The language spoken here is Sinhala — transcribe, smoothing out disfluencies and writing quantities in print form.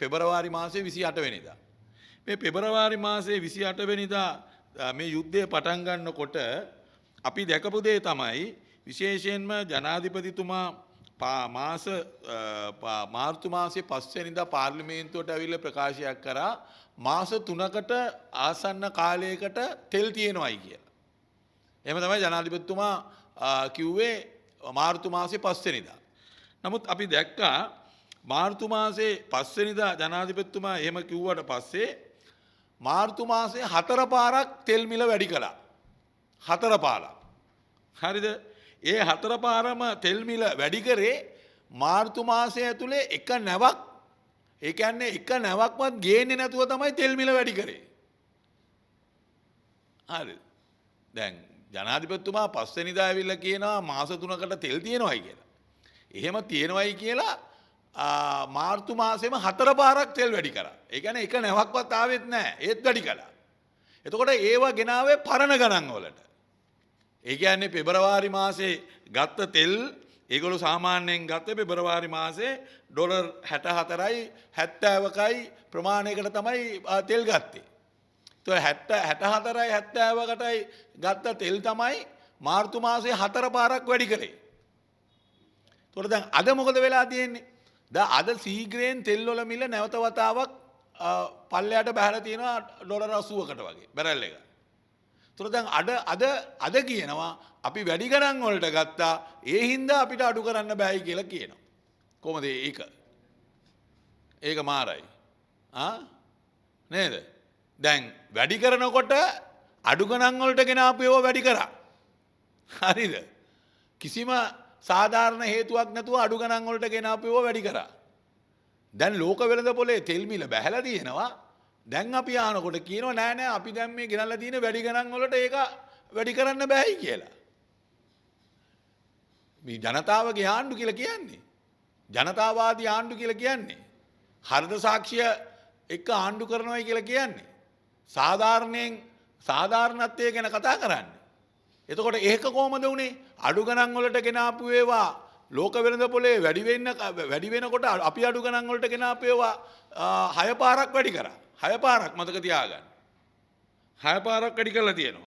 පෙබරවාරි මාසේ 28 වෙනිදා. මේ පෙබරවාරි මාසේ 28 වෙනිදා මේ යුද්ධය පටන් ගන්නකොට අපි දැකපු දේ තමයි විශේෂයෙන්ම ජනාධිපතිතුමා මාර්තු මාසේ 5 වෙනිදා පාර්ලිමේන්තුවට ඇවිල්ලා ප්‍රකාශයක් කරා මාස 3කට ආසන්න කාලයකට තෙල් තියෙනවායි කියලා. එහෙම තමයි ජනාධිපතිතුමා කිව්වේ මාර්තු මාසේ 5 වෙනිදා. නමුත් අපි දැක්කා මාර්තු මාසේ 5 වෙනිදා ජනාධිපතිතුමා එහෙම කිව්වට පස්සේ මාර්තු මාසේ 4 පාරක් තෙල් මිල වැඩි කළා. 4 පාරක්. හරිද? ඒ 4 පාරම තෙල් මිල වැඩි කරේ මාර්තු මාසය ඇතුලේ එක නැවක්. ඒ කියන්නේ එක නැවක්වත් ගේන්නේ නැතුව තමයි තෙල් මිල වැඩි කරේ. හරිද? දැන් ජනාධිපතිතුමා 5 වෙනිදා ඇවිල්ලා කියනවා මාස 3කට තෙල් තියෙනවයි කියලා. එහෙම තියෙනවයි කියලා මාර්තු මාසෙම 4 පාරක් තෙල් වැඩි කරා. ඒ කියන්නේ එක නැවක්වත් ආවෙත් නැහැ. ඒත් වැඩි කළා. එතකොට ඒව ගෙනාවේ පරණ ගණන් වලට. ඒ කියන්නේ පෙබරවාරි මාසේ ගත්ත තෙල් ඒගොල්ලෝ සාමාන්‍යයෙන් ගත්තේ පෙබරවාරි මාසේ ඩොලර් 64යි 70කයි ප්‍රමාණයකට තමයි තෙල් ගත්තේ. ඒතකොට 64යි 70කටයි ගත්ත තෙල් තමයි මාර්තු මාසේ 4 පාරක් වැඩි කරේ. ඒතකොට දැන් අද මොකද වෙලා තියෙන්නේ? දැන් අද සීග්‍රයෙන් තෙල් වල මිල නැවත වතාවක් පල්ලයට බහලා තියෙනවා ඩොලර් 80කට වගේ බැරල් එක. ඒතකොට දැන් අද කියනවා අපි වැඩි ගණන් වලට ගත්තා ඒ හින්දා අපිට අඩු කරන්න බෑයි කියලා කියනවා. කොහොමද ඒක? ඒක මාරයි. නේද? දැන් වැඩි කරනකොට අඩු ගණන් වලට ගෙන ආපු ඒවා වැඩි කරා. හරිද? කිසිම සාධාරණ හේතුවක් නැතුව අඩු ගණන් වලට ගෙන ආපු ඒවා වැඩි කරා. දැන් ලෝක වෙළඳ පොලේ තෙල් මිල බැහැලා තියෙනවා. දැන් අපි ආනකොට කියනවා නෑ නෑ අපි දැන් මේ ගෙනල්ලා තියෙන වැඩි ගණන් වලට ඒක වැඩි කරන්න බෑයි කියලා. මේ ජනතාවගේ ආණ්ඩු කියලා කියන්නේ. ජනතාවාදී ආණ්ඩු කියලා කියන්නේ. හර්ධ සාක්ෂිය එක්ක ආණ්ඩු කරනවායි කියලා කියන්නේ. සාධාරණත්වය ගැන කතා කරන්නේ. එතකොට ඒක කොහොමද උනේ? අඩු ගණන් වලට ගෙන ආපු ඒවා ලෝක වෙළඳ පොලේ වැඩි වෙනකොට අපි අඩු ගණන් වලට ගෙන ආපු ඒවා 6 පාරක් වැඩි කරා. 6 පාරක් මතක තියාගන්න. 6 පාරක් වැඩි කරලා තියෙනවා.